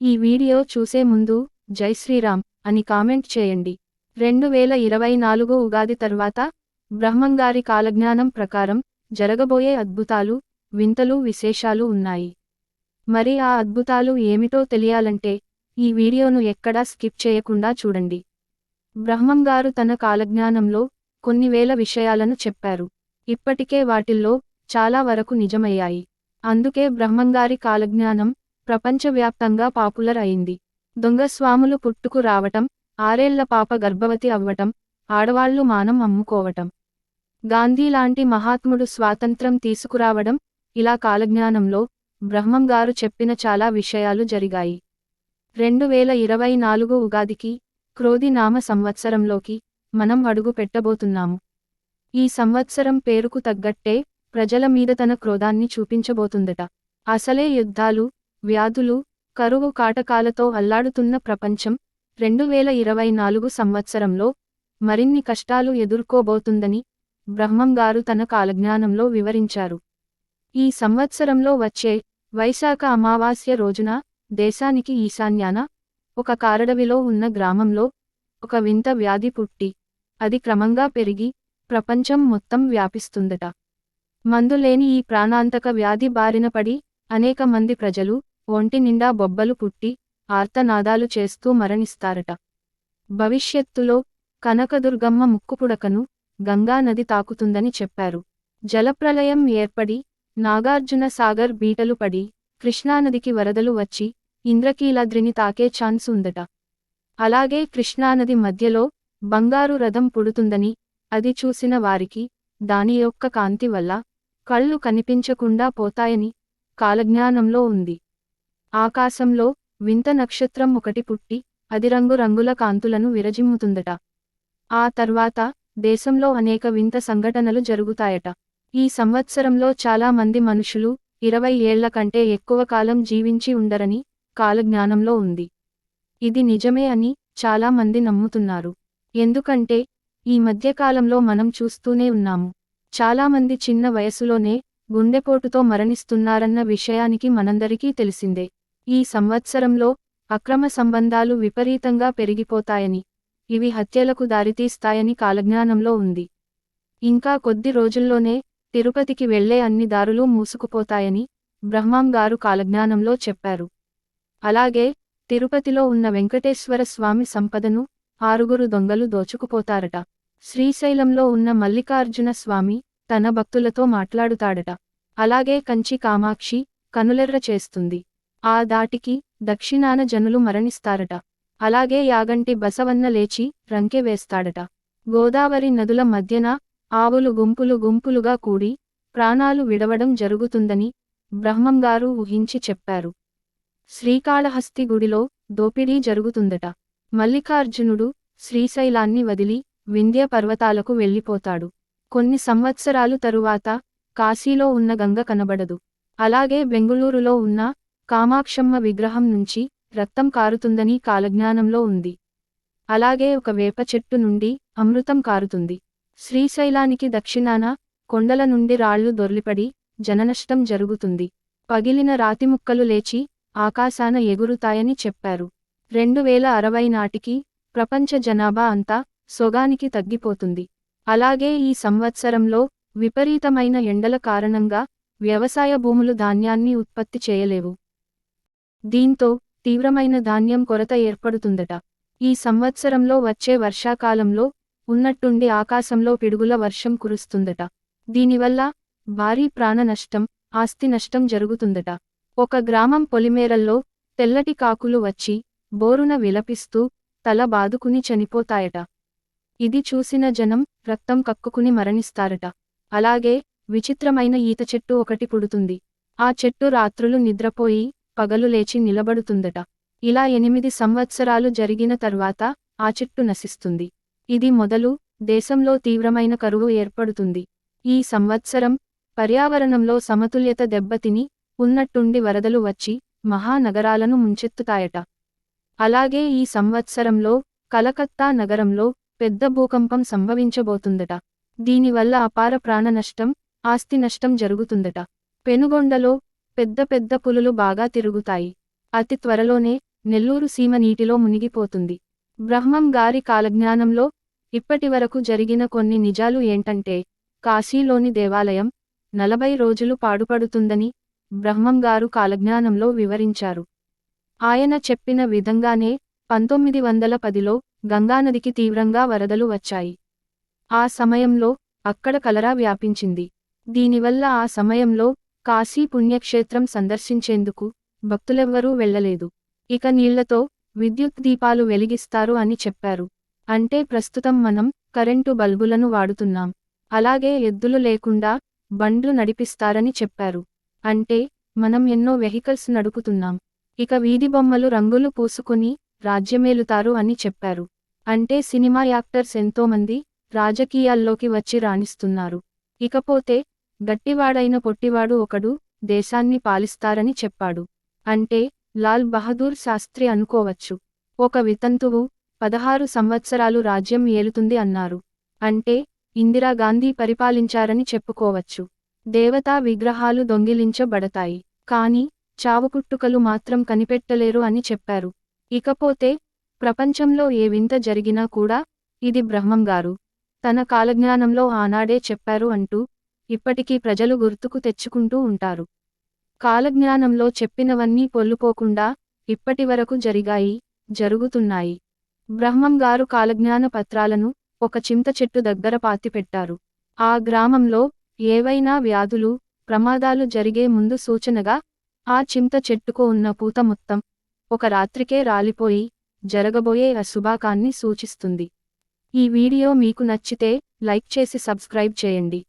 ఈ వీడియో చూసే ముందు జై శ్రీరామ్ అని కామెంట్ చేయండి. 2024 ఉగాది తర్వాత బ్రహ్మంగారి కాలజ్ఞానం ప్రకారం జరగబోయే అద్భుతాలు, వింతలు, విశేషాలు ఉన్నాయి. మరి ఆ అద్భుతాలు ఏమిటో తెలియాలంటే ఈ వీడియోను ఎక్కడా స్కిప్ చేయకుండా చూడండి. బ్రహ్మంగారు తన కాలజ్ఞానంలో కొన్ని వేల విషయాలను చెప్పారు. ఇప్పటికే వాటిల్లో చాలా వరకు నిజమయ్యాయి. అందుకే బ్రహ్మంగారి కాలజ్ఞానం ప్రపంచవ్యాప్తంగా పాపులర్ అయింది. దొంగ స్వాములు పుట్టుకు రావటం, 6 ఏళ్ల పాప గర్భవతి అవ్వటం, ఆడవాళ్లు మానం అమ్ముకోవటం, గాంధీ లాంటి మహాత్ముడు స్వాతంత్రం తీసుకురావడం, ఇలా కాలజ్ఞానంలో బ్రహ్మంగారు చెప్పిన చాలా విషయాలు జరిగాయి. 2024 ఉగాదికి క్రోధి నామ సంవత్సరంలోకి మనం అడుగు పెట్టబోతున్నాము. ఈ సంవత్సరం పేరుకు తగ్గట్టే ప్రజల మీద తన క్రోధాన్ని చూపించబోతుందట. అసలే యుద్ధాలు, వ్యాధులు, కరువు కాటకాలతో అల్లాడుతున్న ప్రపంచం 2024 సంవత్సరంలో మరిన్ని కష్టాలు ఎదుర్కోబోతుందని బ్రహ్మంగారు తన కాలజ్ఞానంలో వివరించారు. ఈ సంవత్సరంలో వచ్చే వైశాఖ అమావాస్య రోజున దేశానికి ఈశాన్యాన ఒక కారడవిలో ఉన్న గ్రామంలో ఒక వింత వ్యాధి పుట్టి అది క్రమంగా పెరిగి ప్రపంచం మొత్తం వ్యాపిస్తుందట. మందులేని ఈ ప్రాణాంతక వ్యాధి బారిన పడి అనేక మంది ప్రజలు ఒంటి నిండా బొబ్బలు పుట్టి ఆర్తనాదాలు చేస్తూ మరణిస్తారట. భవిష్యత్తులో కనకదుర్గమ్మ ముక్కుపుడకను గంగా నది తాకుతుందని చెప్పారు. జలప్రలయం ఏర్పడి నాగార్జున సాగర్ బీటలు పడి కృష్ణానదికి వరదలు వచ్చి ఇంద్రకీలాద్రిని తాకే ఛాన్స్ ఉందట. అలాగే కృష్ణానది మధ్యలో బంగారు రథం పుడుతుందని, అది చూసిన వారికి దాని యొక్క కాంతి వల్ల కళ్ళు కనిపించకుండా పోతాయని కాలజ్ఞానంలో ఉంది. ఆకాశంలో వింత నక్షత్రం ఒకటి పుట్టి అది రంగురంగుల కాంతులను విరజిమ్ముతుందట. ఆ తర్వాత దేశంలో అనేక వింత సంఘటనలు జరుగుతాయట. ఈ సంవత్సరంలో చాలా మంది మనుషులు 20 ఏళ్ల కంటే ఎక్కువ కాలం జీవించి ఉండరని కాలజ్ఞానంలో ఉంది. ఇది నిజమే అని చాలా మంది నమ్ముతున్నారు. ఎందుకంటే ఈ మధ్యకాలంలో మనం చూస్తూనే ఉన్నాము. చాలామంది చిన్న వయసులోనే గుండెపోటుతో మరణిస్తున్నారన్న విషయానికి మనందరికీ తెలిసిందే. ఈ సంవత్సరంలో అక్రమ సంబంధాలు విపరీతంగా పెరిగిపోతాయని, ఇవి హత్యలకు దారితీస్తాయని కాలజ్ఞానంలో ఉంది. ఇంకా కొద్ది రోజుల్లోనే తిరుపతికి వెళ్లే అన్ని దారులు మూసుకుపోతాయని బ్రహ్మంగారు కాలజ్ఞానంలో చెప్పారు. అలాగే తిరుపతిలో ఉన్న వెంకటేశ్వర స్వామి సంపదను 6 దొంగలు దోచుకుపోతారట. శ్రీశైలంలో ఉన్న మల్లికార్జున స్వామి తన భక్తులతో మాట్లాడుతాడట. అలాగే కంచి కామాక్షి కనులెర్ర చేస్తుంది. ఆ దాటికి దక్షిణాన జనులు మరణిస్తారట. అలాగే యాగంటి బసవన్న లేచి రంకె వేస్తాడట. గోదావరి నదుల మధ్యన ఆవులు గుంపులు గుంపులుగా కూడి ప్రాణాలు విడవడం జరుగుతుందని బ్రహ్మంగారు ఊహించి చెప్పారు. శ్రీకాళహస్తి గుడిలో దోపిడీ జరుగుతుందట. మల్లికార్జునుడు శ్రీశైలాన్ని వదిలి వింధ్య పర్వతాలకు వెళ్ళిపోతాడు. కొన్ని సంవత్సరాలు తరువాత కాశీలో ఉన్న గంగ కనబడదు. అలాగే బెంగుళూరులో ఉన్న కామాక్షమ్మ విగ్రహం నుంచి రక్తం కారుతుందని కాలజ్ఞానంలో ఉంది. అలాగే ఒక వేప చెట్టు నుండి అమృతం కారుతుంది. శ్రీశైలానికి దక్షిణాన కొండల నుండి రాళ్లు దొర్లిపడి జననష్టం జరుగుతుంది. పగిలిన రాతిముక్కలు లేచి ఆకాశాన ఎగురుతాయని చెప్పారు. 2060 నాటికి ప్రపంచ జనాభా అంతా సొగానికి తగ్గిపోతుంది. అలాగే ఈ సంవత్సరంలో విపరీతమైన ఎండల కారణంగా వ్యవసాయ భూములు ధాన్యాన్ని ఉత్పత్తి చేయలేవు. దీంతో తీవ్రమైన ధాన్యం కొరత ఏర్పడుతుందట. ఈ సంవత్సరంలో వచ్చే వర్షాకాలంలో ఉన్నట్టుండి ఆకాశంలో పిడుగుల వర్షం కురుస్తుందట. దీనివల్ల భారీ ప్రాణ నష్టం, ఆస్తి నష్టం జరుగుతుందట. ఒక గ్రామం పొలిమేరల్లో తెల్లటి కాకులు వచ్చి బోరున విలపిస్తూ తల బాదుకుని చనిపోతాయట. ఇది చూసిన జనం రక్తం కక్కుకుని మరణిస్తారట. అలాగే విచిత్రమైన ఈత చెట్టు ఒకటి పుడుతుంది. ఆ చెట్టు రాత్రులు నిద్రపోయి పగలు లేచి నిలబడుతుందట. ఇలా 8 సంవత్సరాలు జరిగిన తర్వాత ఆ చెట్టు నశిస్తుంది. ఇది మొదలు దేశంలో తీవ్రమైన కరువు ఏర్పడుతుంది. ఈ సంవత్సరం పర్యావరణంలో సమతుల్యత దెబ్బతిని ఉన్నట్టుండి వరదలు వచ్చి మహానగరాలను ముంచెత్తుతాయట. అలాగే ఈ సంవత్సరంలో కలకత్తా నగరంలో పెద్ద భూకంపం సంభవించబోతుందట. దీనివల్ల అపార ప్రాణ నష్టం, ఆస్తి నష్టం జరుగుతుందట. పెనుగొండలో పెద్ద పెద్ద పులులు బాగా తిరుగుతాయి. అతి త్వరలోనే నెల్లూరు సీమ నీటిలో మునిగిపోతుంది. బ్రహ్మం గారి కాలజ్ఞానంలో ఇప్పటివరకు జరిగిన కొన్ని నిజాలు ఏంటంటే, కాశీలోని దేవాలయం 40 రోజులు పాడుపడుతుందని బ్రహ్మం గారు కాలజ్ఞానంలో వివరించారు. ఆయన చెప్పిన విధంగానే 1910లో గంగానదికి తీవ్రంగా వరదలు వచ్చాయి. ఆ సమయంలో అక్కడ కలరా వ్యాపించింది. దీనివల్ల ఆ సమయంలో కాశీ పుణ్యక్షేత్రం సందర్శించేందుకు భక్తులెవ్వరూ వెళ్లలేదు. ఇక నీళ్లతో విద్యుత్ దీపాలు వెలిగిస్తారు అని చెప్పారు. అంటే ప్రస్తుతం మనం కరెంటు బల్బులను వాడుతున్నాం. అలాగే ఎద్దులు లేకుండా బండ్లు నడిపిస్తారని చెప్పారు. అంటే మనం ఎన్నో వెహికల్స్ నడుపుతున్నాం. ఇక వీధి బొమ్మలు రంగులు పూసుకుని రాజ్యమేలుతారు అని చెప్పారు. అంటే సినిమా యాక్టర్స్ ఎంతోమంది రాజకీయాల్లోకి వచ్చి రాణిస్తున్నారు. ఇకపోతే గట్టివాడైన పొట్టివాడు ఒకడు దేశాన్ని పాలిస్తారని చెప్పాడు. అంటే లాల్ బహదూర్ శాస్త్రి అనుకోవచ్చు. ఒక వితంతువు 16 సంవత్సరాలు రాజ్యం ఏలుతుంది అన్నారు. అంటే ఇందిరాగాంధీ పరిపాలించారని చెప్పుకోవచ్చు. దేవతా విగ్రహాలు దొంగిలించబడతాయి. కానీ చావుపుట్టుకలు మాత్రం కనిపెట్టలేరు అని చెప్పారు. ఇకపోతే ప్రపంచంలో ఏ వింత జరిగినా కూడా ఇది బ్రహ్మం గారు తన కాలజ్ఞానంలో ఆనాడే చెప్పారు అంటూ ఇప్పటికీ ప్రజలు గుర్తుకు తెచ్చుకుంటూ ఉంటారు. కాలజ్ఞానంలో చెప్పినవన్నీ పొల్లుపోకుండా ఇప్పటివరకు జరిగాయి, జరుగుతున్నాయి. బ్రహ్మం గారు కాలజ్ఞాన పత్రాలను ఒక చింత చెట్టు దగ్గర పాతిపెట్టారు. ఆ గ్రామంలో ఏవైనా వ్యాధులు, ప్రమాదాలు జరిగే ముందు సూచనగా ఆ చింత చెట్టుకు ఉన్న పూత మొత్తం ఒక రాత్రికే రాలిపోయి జరగబోయే అశుభాకాన్ని సూచిస్తుంది. ఈ వీడియో మీకు నచ్చితే లైక్ చేసి సబ్స్క్రైబ్ చేయండి.